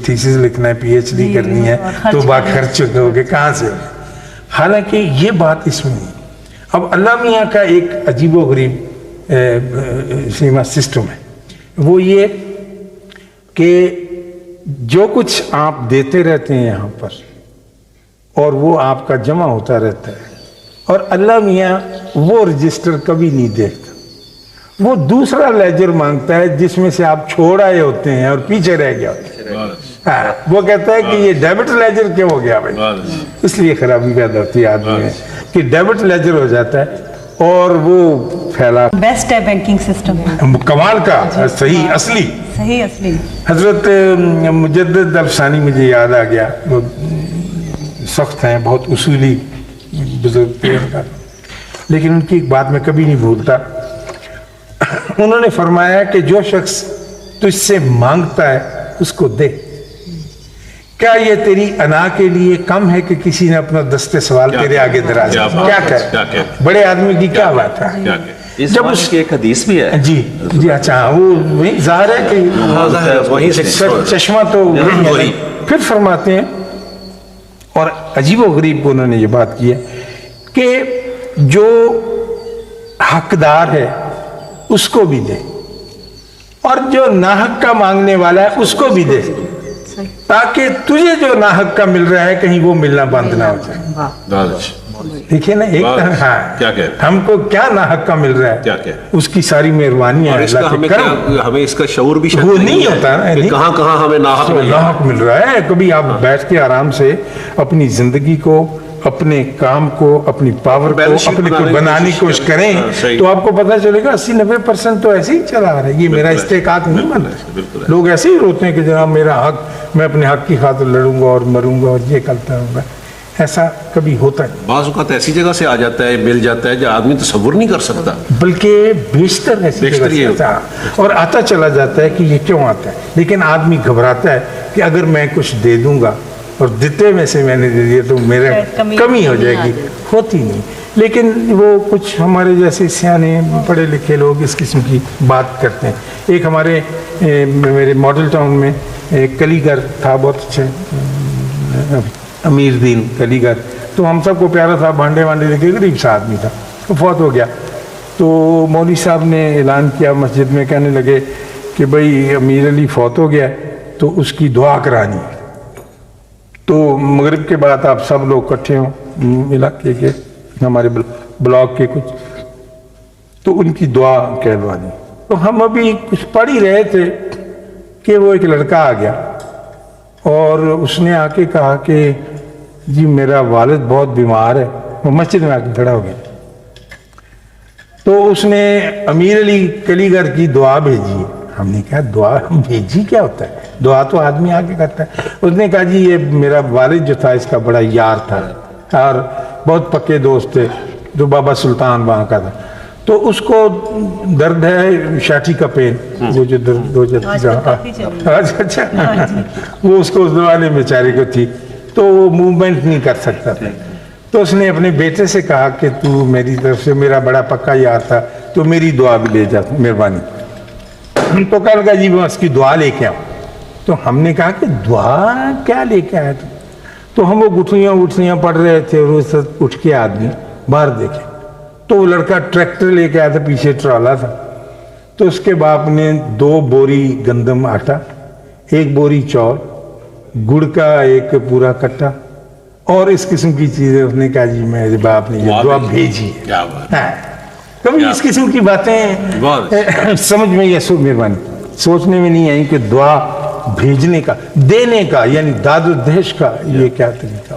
Thesis لکھنا ہے PhD کرنی ہے تو باخرچ ہوگے کہاں سے؟ حالانکہ یہ بات اس میں نہیں. اب اللہ میاں کا ایک عجیب و غریب سیما سسٹم ہے. وہ یہ کہ جو کچھ آپ دیتے رہتے ہیں یہاں پر اور وہ آپ کا جمع ہوتا رہتا ہے، اور اللہ میاں وہ رجسٹر کبھی نہیں دیکھتا. وہ دوسرا لیجر مانگتا ہے جس میں سے آپ چھوڑ آئے ہوتے ہیں اور پیچھے رہ گیا ہوتا ہے. وہ کہتا ہے کہ یہ ڈیبٹ لیجر کیوں ہو گیا بھائی؟ اس لیے خرابی پیدا ہوتی ہے آدمی میں کہ ڈیبٹ لیجر ہو جاتا ہے اور وہ پھیلا. بیسٹ ہے بینکنگ سسٹم، کمال کا صحیح اصلی. حضرت مجدد افسانی مجھے یاد آ گیا. وہ سخت ہیں، بہت اصولی بزرگ تھے، لیکن ان کی ایک بات میں کبھی نہیں بھولتا. انہوں نے فرمایا کہ جو شخص تجھ سے مانگتا ہے اس کو دے. کیا یہ تیری انا کے لیے کم ہے کہ کسی نے اپنا دست سوال تیرے آگے دراز کیا کہ بڑے آدمی کی کیا بات ہے؟ جب اس کی ایک حدیث بھی ہے. جی اچھا، وہ ظاہر ہے کہ چشمہ تو پھر فرماتے ہیں، اور عجیب و غریب کو انہوں نے یہ بات کی ہے کہ جو حقدار ہے اس کو بھی دے اور جو ناحق کا مانگنے والا ہے اس کو بھی دے، تاکہ تجھے جو ناحق کا مل رہا ہے کہیں وہ ملنا بند نہ ہو جائے. دیکھیے نا، ایک ہم کو کیا ناحق کا مل رہا ہے، اس کی ساری مہربانیاں ہمیں اس کا شعور بھی وہ نہیں ہوتا نا، کہاں کہاں ہمیں ناحق مل رہا ہے. کبھی آپ بیٹھ کے آرام سے اپنی زندگی کو، اپنے کام کو، اپنی پاور کو، اپنے کو بنانے کی کوشش کریں تو آپ کو پتہ چلے گا 80-90% تو ایسے ہی چلا آ رہا ہے. یہ میرا استحقاق نہیں بن رہا. لوگ ایسے ہی روتے ہیں کہ جناب میرا حق، میں اپنے حق کی خاطر لڑوں گا اور مروں گا اور یہ کرتا رہوں گا. ایسا کبھی ہوتا ہے. بعض اوقات ایسی جگہ سے آ جاتا ہے، مل جاتا ہے جو آدمی تصور نہیں کر سکتا، بلکہ بیشتر ایسی جگہ سے آتا ہے اور آتا چلا جاتا ہے کہ یہ کیوں آتا ہے. لیکن آدمی گھبراتا ہے کہ اگر میں کچھ دے دوں گا اور دیتے میں سے میں نے دے دیا تو میرا کمی ہو جائے گی. ہوتی نہیں. لیکن وہ کچھ ہمارے جیسے سیانے پڑھے لکھے لوگ اس قسم کی بات کرتے ہیں. ایک ہمارے میرے ماڈل ٹاؤن میں ایک کلیگر تھا، بہت اچھے، امیر دین کلیگر. تو ہم سب کو پیارا تھا، بانڈے دے کے غریب سا آدمی تھا. وہ فوت ہو گیا تو مولوی صاحب نے اعلان کیا مسجد میں، کہنے لگے کہ بھائی امیر علی فوت ہو گیا تو اس کی دعا کرانی. تو مغرب کے بعد آپ سب لوگ اکٹھے ہوں علاقے کے، ہمارے بلاک کے کچھ، تو ان کی دعا کہلوانی. تو ہم ابھی کچھ پڑھ ہی رہے تھے کہ وہ ایک لڑکا آ گیا اور اس نے آ کے کہا کہ جی میرا والد بہت بیمار ہے. وہ مسجد میں آ کے کھڑا ہو گیا. تو اس نے امیر علی کلیگر کی دعا بھیجی. ہم نے کہا دعا بھیجی کیا ہوتا ہے؟ دعا تو آدمی آگے کرتا ہے. اس نے کہا جی یہ میرا والد جو تھا اس کا بڑا یار تھا اور بہت پکے دوست تھے، جو بابا سلطان وہاں کا تھا. تو اس کو درد ہے شاٹھی کا پین، وہ جو درد ہو جاتا، اچھا وہ اس کو اس زمانے میں بیچارے کو تھی، تو وہ موومنٹ نہیں کر سکتا تھا. تو اس نے اپنے بیٹے سے کہا کہ تو میری طرف سے، میرا بڑا پکا یار تھا، تو میری دعا بھی لے جا مہربانی. تو کہا لگا جی میں اس کی دعا لے کے آؤں. تو ہم نے کہا کہ دعا کیا لے کے آیا تو ہم وہ گٹھلیاں پڑھ رہے تھے اور اس اٹھ کے آدمی باہر دیکھے تو وہ لڑکا ٹریکٹر لے کے آیا تھا، پیچھے ٹرالا تھا. تو اس کے باپ نے 2 بوری گندم آٹا، 1 بوری چول، گڑ کا ایک پورا کٹا اور اس قسم کی چیزیں. اس نے کہا جی میرے باپ نے یہ دعا بھیجی ہے. کبھی اس قسم کی باتیں سمجھ میں یا مہربانی سوچنے میں نہیں آئی کہ دعا بھیجنے کا، دینے کا، یعنی داد و دہش کا یہ کیا طریقہ.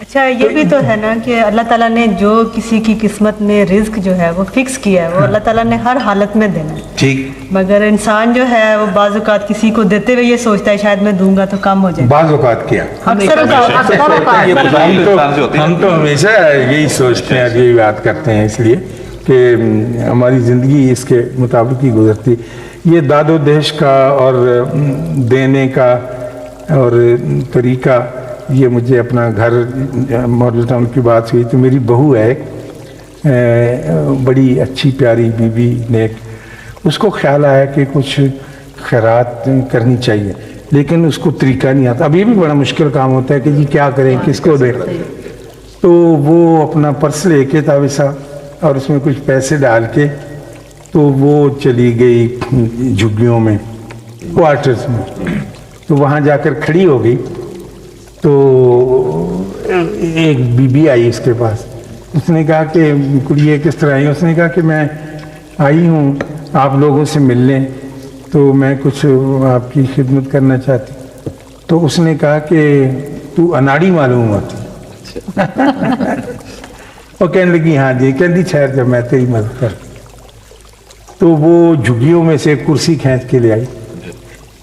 اچھا یہ بھی تو ہے نا کہ اللہ تعالیٰ نے جو کسی کی قسمت میں رزق جو ہے وہ فکس کیا ہے، وہ اللہ تعالیٰ نے ہر حالت میں دینا ہے. ٹھیک. مگر انسان جو ہے وہ بعض اوقات کسی کو دیتے ہوئے یہ سوچتا ہے شاید میں دوں گا تو کم ہو جائے. بعض اوقات کیا ہم تو ہمیشہ یہی سوچتے ہیں، یہی بات کرتے ہیں، اس لیے کہ ہماری زندگی اس کے مطابق ہی گزرتی. یہ داد و دہش کا اور دینے کا اور طریقہ، یہ مجھے اپنا گھر ماڈل ٹاؤن کی بات ہوئی تو میری بہو ہے بڑی اچھی پیاری بی بی نیک، اس کو خیال آیا کہ کچھ خیرات کرنی چاہیے. لیکن اس کو طریقہ نہیں آتا. اب یہ بھی بڑا مشکل کام ہوتا ہے کہ جی کیا کریں, کس کو دیں. تو وہ اپنا پرس لے کے تاوی صاحب اور اس میں کچھ پیسے ڈال کے تو وہ چلی گئی جھگیوں میں, کوارٹرز میں. تو وہاں جا کر کھڑی ہو گئی تو ایک بی بی آئی اس کے پاس. اس نے کہا کہ کڑیے کس طرح آئی؟ اس نے کہا کہ میں آئی ہوں آپ لوگوں سے ملنے, تو میں کچھ آپ کی خدمت کرنا چاہتی. تو اس نے کہا کہ تو اناڑی معلوم ہوتی. وہ کہنے لگی ہاں جی. کہتی ٹھہر جب میں تیری مدد کر. تو وہ جھگیوں میں سے ایک کرسی کھینچ کے لے آئی.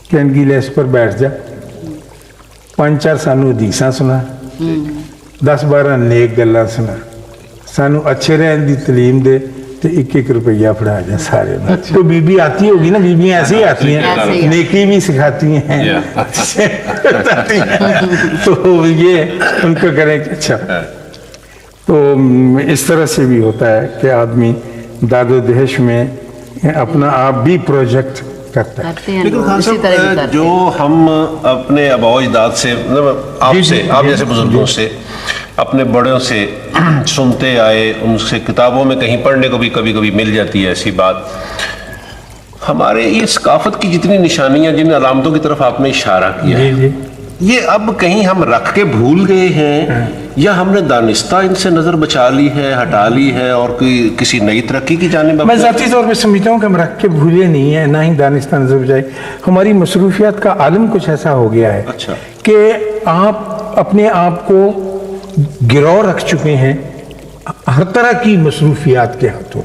کہنے لگی لے اس پر بیٹھ جا, 5-4 سانو حدیثاں سنا, 10-12 نیک گلاں سنا, سانو اچھے رہن دی تعلیم دے, تو 1-1 روپیہ پڑھا جائے سارے. تو بی بی آتی ہوگی نا, بیبیاں ایسے ہی آتی ہیں, نیکی بھی سکھاتی ہیں. تو یہ ان کو کریں کہ اچھا. تو اس طرح سے بھی ہوتا ہے کہ آدمی داد و دہش میں اپنا آپ بھی پروجیکٹ کرتا ہے. لیکن خان صاحب جو ہم اپنے آباء و اجداد سے, آپ جیسے بزرگوں سے, اپنے بڑوں سے سنتے آئے, ان سے کتابوں میں کہیں پڑھنے کو بھی کبھی کبھی مل جاتی ہے ایسی بات. ہمارے یہ ثقافت کی جتنی نشانیاں, جن علامتوں کی طرف آپ نے اشارہ کیا ہے, یہ اب کہیں ہم رکھ کے بھول گئے ہیں یا ہم نے دانستہ ان سے نظر بچا لی ہے, ہٹا لی ہے, اور کسی نئی ترقی کی جانب؟ میں ذاتی طور پہ سمجھتا ہوں کہ ہم رکھ کے بھولے نہیں ہیں, نہ ہی دانستہ نظر بچائی. ہماری مصروفیات کا عالم کچھ ایسا ہو گیا ہے کہ آپ اپنے آپ کو گرو رکھ چکے ہیں ہر طرح کی مصروفیات کے ہاتھوں,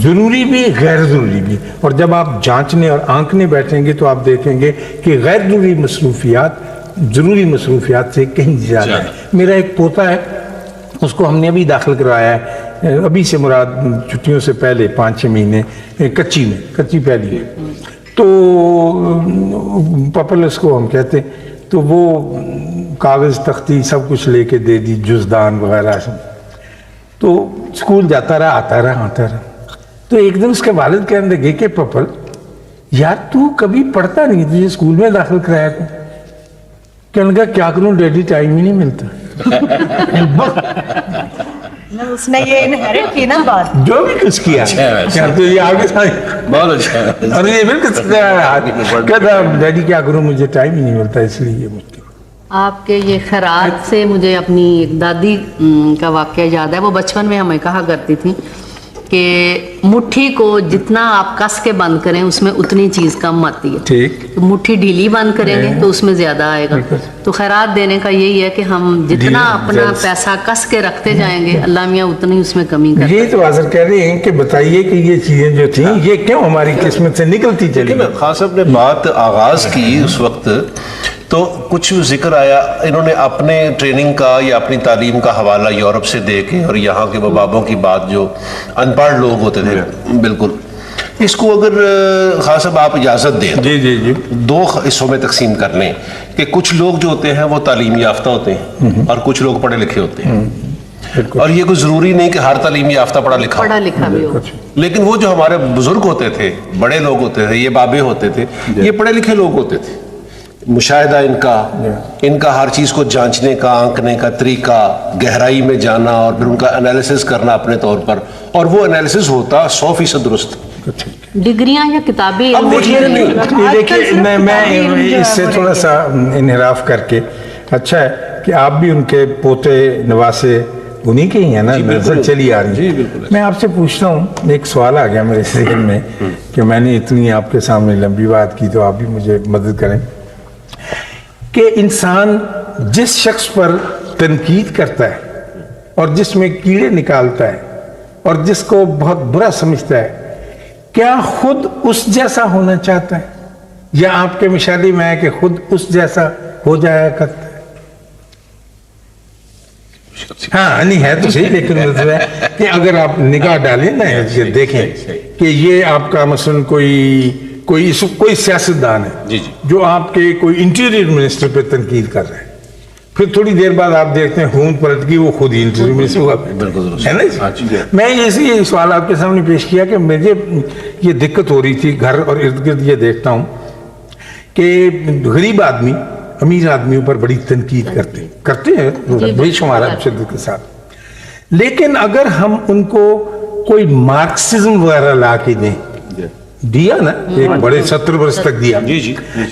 ضروری بھی غیر ضروری بھی. اور جب آپ جانچنے اور آنکھنے بیٹھیں گے تو آپ دیکھیں گے کہ غیر ضروری مصروفیات ضروری مصروفیات سے کہیں زیادہ ہے. میرا ایک پوتا ہے, اس کو ہم نے ابھی داخل کروایا ہے, ابھی سے مراد چھٹیوں سے پہلے 5-6 مہینے, کچی پہلی ہے. تو پپل اس کو ہم کہتے ہیں. تو وہ کاغذ تختی سب کچھ لے کے دے دی, جزدان وغیرہ سب. تو اسکول جاتا رہا, آتا رہا. تو ایک دن اس کے والد کہنے لگے کہ پپل یار تو کبھی پڑھتا نہیں, تجھے اسکول میں داخل کرایا تھا. کہنے لگا کیا کروں ڈیڈی, ٹائم ہی نہیں ملتا. اس نے یہ انہیرٹ کی نا بات, جو بھی کچھ کیا تو یہ آگے بہت اچھا. اور یہ بالکل کہتا ڈیڈی کیا کروں, مجھے ٹائم ہی نہیں ملتا, اس لیے یہ مشکل. آپ کے یہ خیرات سے مجھے اپنی ایک دادی کا واقعہ یاد ہے. وہ بچپن میں ہمیں کہا کرتی تھی کہ مٹھی کو جتنا آپ کس کے بند کریں اس میں اتنی چیز کم آتی ہے. ٹھیک. تو مٹھی ڈھیلی بند کریں گے تو اس میں زیادہ آئے گا. تو خیرات دینے کا یہی ہے کہ ہم جتنا اپنا پیسہ کس کے رکھتے جائیں گے, اللہ میاں اتنی اس میں کمی کرتا ہے. یہ تو حاضر کہہ رہے ہیں کہ بتائیے کہ یہ چیزیں جو تھیں یہ کیوں ہماری قسمت سے نکلتی چلی. خان صاحب نے بات آغاز کی اس وقت تو کچھ ذکر آیا, انہوں نے اپنے ٹریننگ کا یا اپنی تعلیم کا حوالہ یورپ سے دے کے, اور یہاں کے بابوں کی بات جو ان پڑھ لوگ ہوتے تھے, بالکل اس کو اگر خان صاحب آپ اجازت دیں جی 2 حصوں میں تقسیم کر لیں کہ کچھ لوگ جو ہوتے ہیں وہ تعلیم یافتہ ہوتے ہیں اور کچھ لوگ پڑھے لکھے ہوتے ہیں. اور یہ کوئی ضروری نہیں کہ ہر تعلیم یافتہ پڑھا لکھا بھی ہو, لیکن وہ جو ہمارے بزرگ ہوتے تھے, بڑے لوگ ہوتے تھے, یہ بابے ہوتے تھے, یہ پڑھے لکھے لوگ ہوتے تھے. مشاہدہ ان کا ہر چیز کو جانچنے کا, آنکھنے کا طریقہ, گہرائی میں جانا اور پھر ان کا انالیسس کرنا اپنے طور پر, اور وہ انالیسس ہوتا 100% درست. ڈگریاں یا کتابیں دیکھیے میں اس سے تھوڑا سا انحراف کر کے, اچھا ہے کہ آپ بھی ان کے پوتے نواسے انہی کے ہی ہیں نا, نظر چلی آ رہی ہے. میں آپ سے پوچھتا ہوں, ایک سوال آ گیا میرے ذہن میں کہ میں نے اتنی آپ کے سامنے لمبی بات کی, تو آپ بھی مجھے مدد کریں کہ انسان جس شخص پر تنقید کرتا ہے اور جس میں کیڑے نکالتا ہے اور جس کو بہت برا سمجھتا ہے, کیا خود اس جیسا ہونا چاہتا ہے, یا آپ کے مشاہدے میں ہے کہ خود اس جیسا ہو جایا کرتا ہے؟ ہاں نہیں ہے تو صحیح, لیکن مطلب ہے کہ اگر آپ نگاہ ڈالیں نا, یہ دیکھیں کہ یہ آپ کا مثلاً کوئی سیاستدان ہے جو آپ کے کوئی انٹیریئر منسٹر پہ تنقید کر رہے ہیں, پھر تھوڑی دیر بعد آپ دیکھتے ہیں حکومت پلٹ گئی, وہ خود ہی انٹیریئر منسٹر ہوا ہے نا. میں یہ سوال آپ کے سامنے پیش کیا کہ مجھے یہ دقت ہو رہی تھی, گھر اور ارد گرد یہ دیکھتا ہوں کہ غریب آدمی امیر آدمیوں پر بڑی تنقید کرتے ہیں بے شمار شدت کے ساتھ، لیکن اگر ہم ان کو کوئی مارکسزم وغیرہ لا کے دیا نا، ایک بڑے 70 برس تک دیا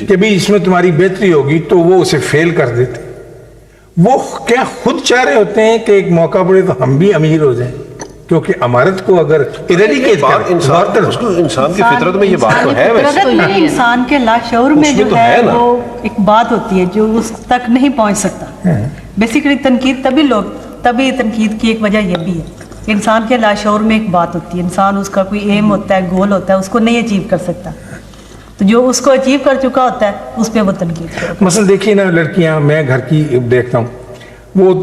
کہ بھی اس میں تمہاری بہتری ہوگی، تو وہ اسے فیل کر دیتے. وہ کیا خود چاہ رہے ہوتے ہیں کہ ایک موقع پڑے تو ہم بھی امیر ہو جائیں، کیونکہ امارت کو اگر ایریڈیکیٹ کریں. انسان کی فطرت میں یہ بات تو ہے. ویسے فطرت میں انسان کے لاشعور میں جو ہے وہ ایک بات ہوتی ہے جو اس تک نہیں پہنچ سکتا. بیسیکلی تنقید تبھی تنقید کی ایک وجہ یہ بھی ہے، انسان کے لاشعور میں ایک بات ہوتی ہے، انسان اس کا کوئی ایم ہوتا ہے، گول ہوتا ہے، اس کو نہیں اچیو کر سکتا، تو جو اس کو اچیو کر چکا ہوتا ہے اس پہ وہ تنقید کرتا ہے. مثلا دیکھیے نا لڑکیاں، میں گھر کی دیکھتا ہوں، وہ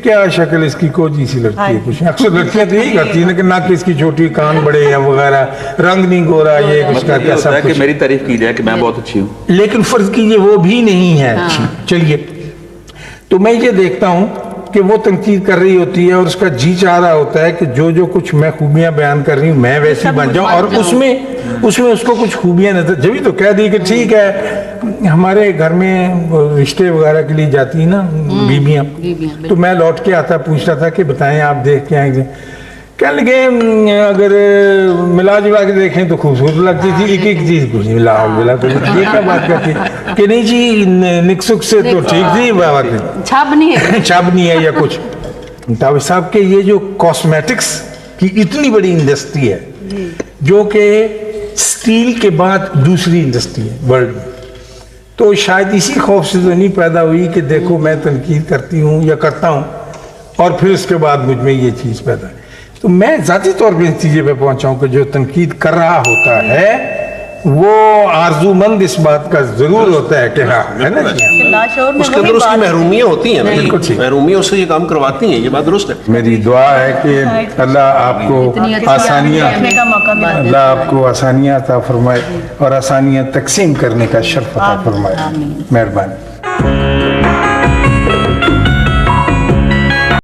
کیا شکل اس کی کوجی سی لڑکی ہے، کچھ اکثر لڑکیاں تو یہی کرتی ہیں، لیکن ناک اس کی چھوٹی، کان بڑے ہیں وغیرہ، رنگ نہیں گورا، یہ کچھ کا کیا سب کہ کچھ، میری تعریف کی جائے کہ میں بہت اچھی ہوں، لیکن فرض کیجئے وہ بھی نہیں ہے اچھی. چلیے، تو میں یہ دیکھتا ہوں کہ وہ تنقید کر رہی ہوتی ہے اور اس کا جی چاہ رہا ہوتا ہے کہ جو کچھ میں خوبیاں بیان کر رہی ہوں میں ویسی بن جاؤں، اور اس میں اس کو کچھ خوبیاں نظر، جبھی تو کہہ دی کہ ٹھیک ہے. ہمارے گھر میں رشتے وغیرہ کے لیے جاتی ہیں نا بیویاں، تو میں لوٹ کے آتا پوچھ رہا تھا کہ بتائیں آپ دیکھ کے آئیں گے، کہنے لگے اگر ملا جلا کے دیکھیں تو خوبصورت لگتی تھی، ایک چیز کچھ نہیں ملا تو یہ کیا بات کرتی کہ نہیں جی نکسک سے تو ٹھیک تھی، چھب نہیں ہے یا کچھ. تاوی صاحب کے یہ جو کاسمیٹکس کی اتنی بڑی انڈسٹری ہے جو کہ سٹیل کے بعد دوسری انڈسٹری ہے ورلڈ میں، تو شاید اسی خوف سے تو نہیں پیدا ہوئی کہ دیکھو میں تنقید کرتی ہوں یا کرتا ہوں اور پھر اس کے بعد مجھ میں یہ چیز پیدا ہے. تو میں ذاتی طور پہ اس چیزیں پہ پہنچا ہوں کہ جو تنقید کر رہا ہوتا ہے وہ آرزو مند اس بات کا ضرور ہوتا ہے کہ ہاں ہے نا، لاشعور میں اس کے اندر اس کی محرومیاں ہوتی ہیں نا، بالکل ٹھیک، محرومیاں اس سے یہ کام کرواتی ہیں، یہ بات درست ہے. میری دعا ہے کہ اللہ آپ کو آسانیاں، کا موقع ملا. اللہ آپ کو آسانیاں عطا فرمائے اور آسانیاں تقسیم کرنے کا شرف عطا فرمائے. مہربانی.